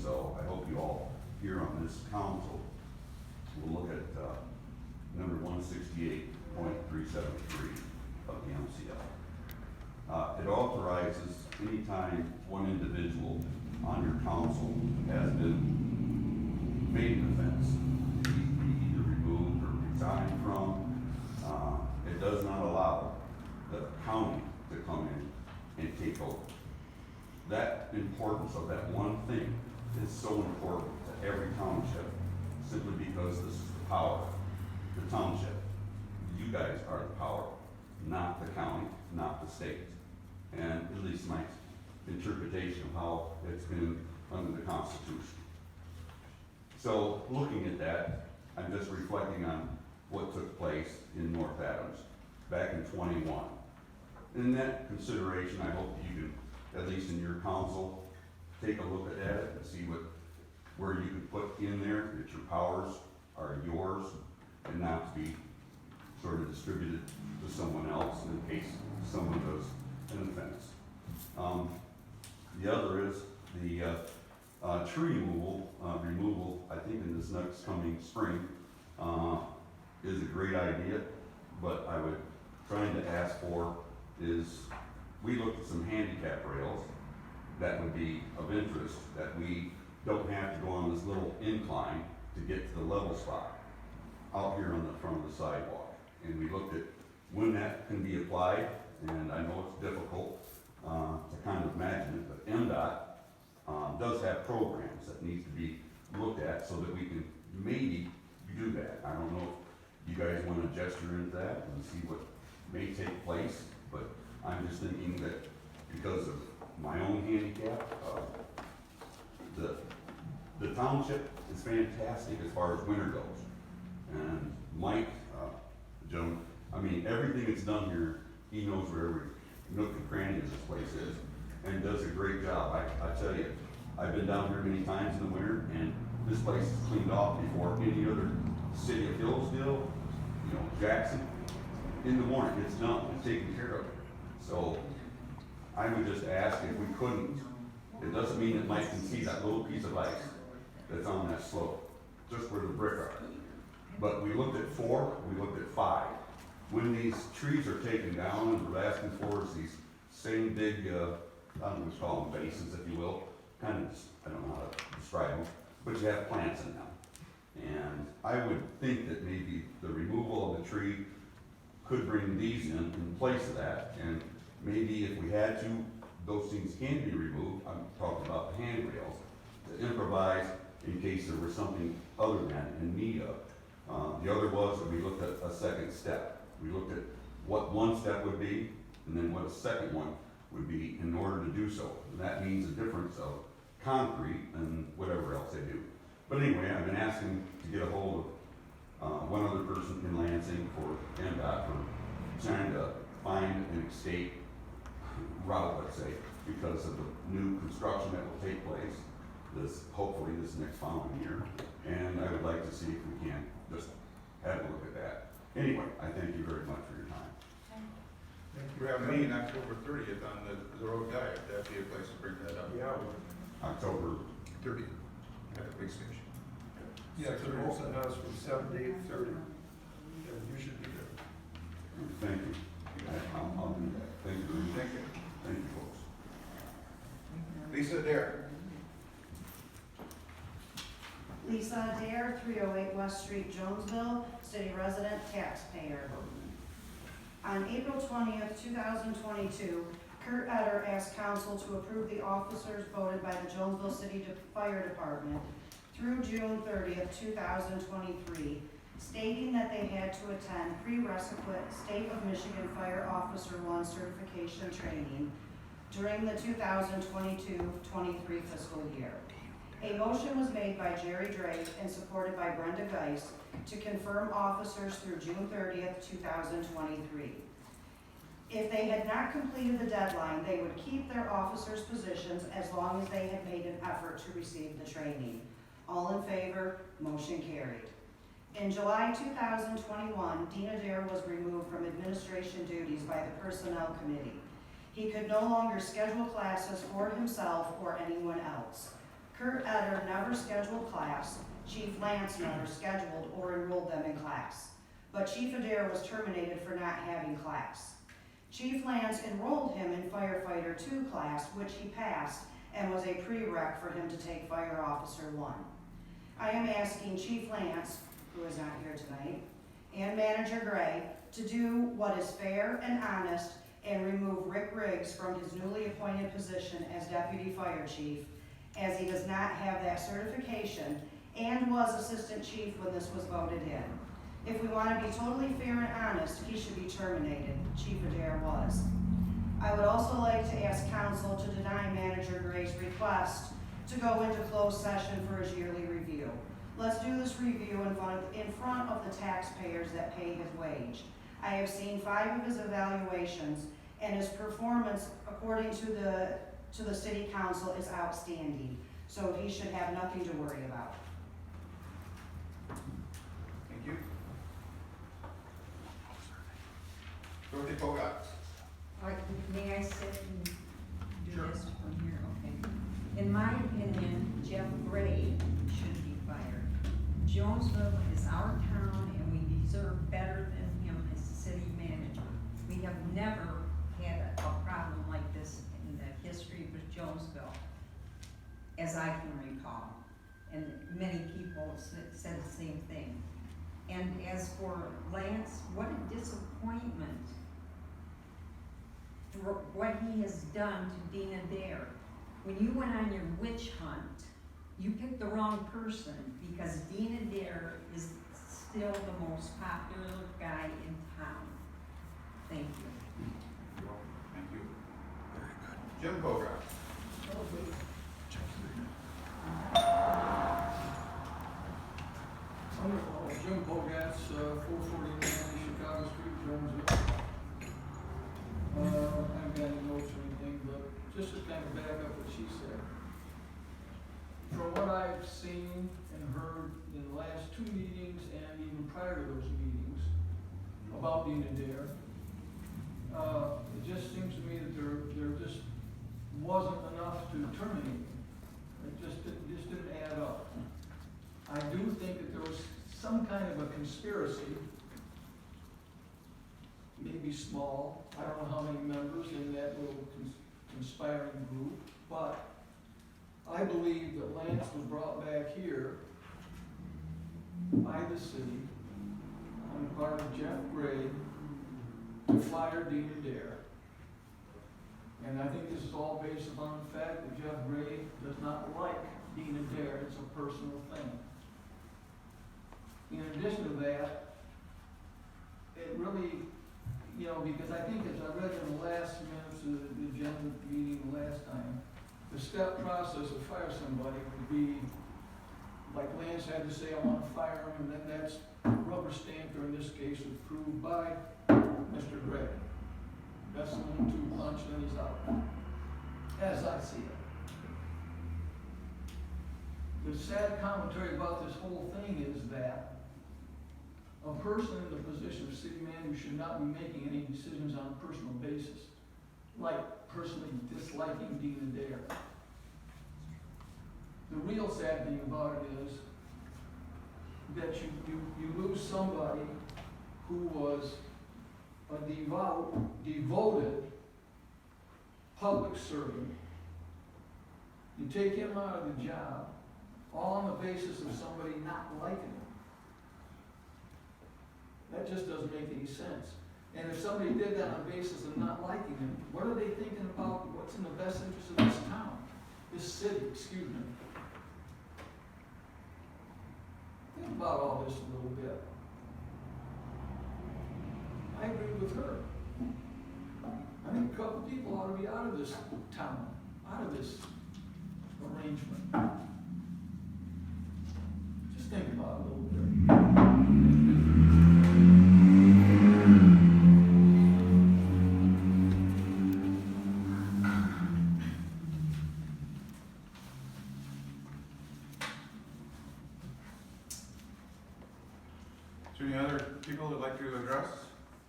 so, I hope you all here on this council will look at number 168.373 of the MCL. It authorizes anytime one individual on your council has been made an offense, to be either removed or resigned from, it does not allow the county to come in and take over. That importance of that one thing is so important to every township, simply because this is the power. The township, you guys are the power, not the county, not the state. And at least my interpretation of how it's been under the Constitution. So looking at that, I'm just reflecting on what took place in North Adams back in 21. In that consideration, I hope you can, at least in your council, take a look at it and see where you can put in there that your powers are yours and not to be sort of distributed to someone else in case someone does an offense. The other is the tree removal, I think in this next coming spring, is a great idea, but I would trying to ask for is, we looked at some handicap rails that would be of interest, that we don't have to go on this little incline to get to the level spot out here on the front of the sidewalk. And we looked at when that can be applied, and I know it's difficult to kind of imagine it, but MDOT does have programs that needs to be looked at so that we can maybe do that. I don't know if you guys want to gesture into that and see what may take place, but I'm just thinking that because of my own handicap, the township is fantastic as far as winter goes. And Mike, Joan, I mean, everything that's done here, he knows where every nook and cranny of this place is, and does a great job. I tell you, I've been down here many times in the winter, and this place is cleaned off before any other city of Hillsdale, you know, Jackson. In the morning, it's done, it's taken care of. So I would just ask if we couldn't, it doesn't mean that Mike can see that little piece of ice that's on that slope, just where the brick are. But we looked at 4, we looked at 5. When these trees are taken down, and we're asking for is these same big, I don't know what you call them, basins, if you will, kind of, I don't know how to describe them, but you have plants in them. And I would think that maybe the removal of the tree could bring these in place of that, and maybe if we had to, those things can be removed. I'm talking about the handrails, to improvise in case there was something other than in need of. The other was that we looked at a second step. We looked at what one step would be, and then what a second one would be in order to do so. And that means a difference of concrete and whatever else they do. But anyway, I've been asking to get a hold of one other person in Lansing for MDOT for trying to find an escape route, let's say, because of the new construction that will take place hopefully this next following year. And I would like to see if we can just have a look at that. Anyway, I thank you very much for your time. We're having a meeting October 30th on the road diet. That'd be a place to bring that up. Yeah. October 30th at the police station. Yeah, so it also knows from 7 to 8:30. And you should be there. Thank you. I'll do that. Thank you very much. Thank you. Thank you, folks. Lisa Adair. Lisa Adair, 308 West Street, Jonesville, city resident, taxpayer. On April 20th, 2022, Kurt Etter asked council to approve the officers voted by the Jonesville City Fire Department through June 30th, 2023, stating that they had to attend prerequisite State of Michigan Fire Officer 1 certification training during the 2022-23 fiscal year. A motion was made by Jerry Drake and supported by Brenda Geis to confirm officers through June 30th, 2023. If they had not completed the deadline, they would keep their officers' positions as long as they had made an effort to receive the training. All in favor, motion carried. In July 2021, Dean Adair was removed from administration duties by the Personnel Committee. He could no longer schedule classes for himself or anyone else. Kurt Etter never scheduled class, Chief Lance never scheduled or enrolled them in class, but Chief Adair was terminated for not having class. Chief Lance enrolled him in Firefighter 2 class, which he passed and was a prereq for him to take Fire Officer 1. I am asking Chief Lance, who is not here tonight, and Manager Gray to do what is fair and honest and remove Rick Riggs from his newly appointed position as Deputy Fire Chief, as he does not have that certification and was Assistant Chief when this was voted in. If we want to be totally fair and honest, he should be terminated. Chief Adair was. I would also like to ask council to deny Manager Gray's request to go into closed session for his yearly review. Let's do this review in front of the taxpayers that pay his wage. I have seen 5 of his evaluations, and his performance, according to the city council, is outstanding. So he should have nothing to worry about. Thank you. Dorothy Bogart. May I sit and do Sure. this from here? Okay. In my opinion, Jeff Gray should be fired. Jonesville is our town and we deserve better than him as city manager. We have never had a problem like this in the history of Jonesville, as I can recall. And many people said the same thing. And as for Lance, what a disappointment for what he has done to Dean Adair. When you went on your witch hunt, you picked the wrong person because Dean Adair is still the most popular guy in town. Thank you. You're welcome. Thank you. Jim Bogart. Jim Bogat's, 449 Chicago Street, Jonesville. I haven't got any notes or anything, but just to kind of back up what she said. From what I've seen and heard in the last 2 meetings and even prior to those meetings about Dean Adair, it just seems to me that there just wasn't enough to terminate him. It just didn't add up. I do think that there was some kind of a conspiracy, maybe small, I don't know how many members in that little conspiring group, but I believe that Lance was brought back here by the city on the part of Jeff Gray to fire Dean Adair. And I think this is all based upon the fact that Jeff Gray does not like Dean Adair. It's a personal thing. In addition to that, it really, because I think as I read in the last minutes of the agenda meeting last time, the step process of fire somebody would be, like Lance had to say, I want to fire him, and then that's rubber stamped, or in this case, approved by Mr. Gray. That's the 1-2 punch, and he's out, as I see it. The sad commentary about this whole thing is that a person in the position of city manager should not be making any decisions on a personal basis, like personally disliking Dean Adair. The real sad thing about it is that you lose somebody who was a devoted public servant. You take him out of the job, all on the basis of somebody not liking him. That just doesn't make any sense. And if somebody did that on the basis of not liking him, what are they thinking about what's in the best interest of this town? This city, excuse me. Think about all this a little bit. I agree with her. I think a couple people ought to be out of this town, out of this arrangement. Just think about it a little bit. Is there any other people that would like to address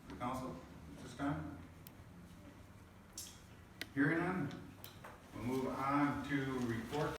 the council at this time? Hearing none, we'll move on to report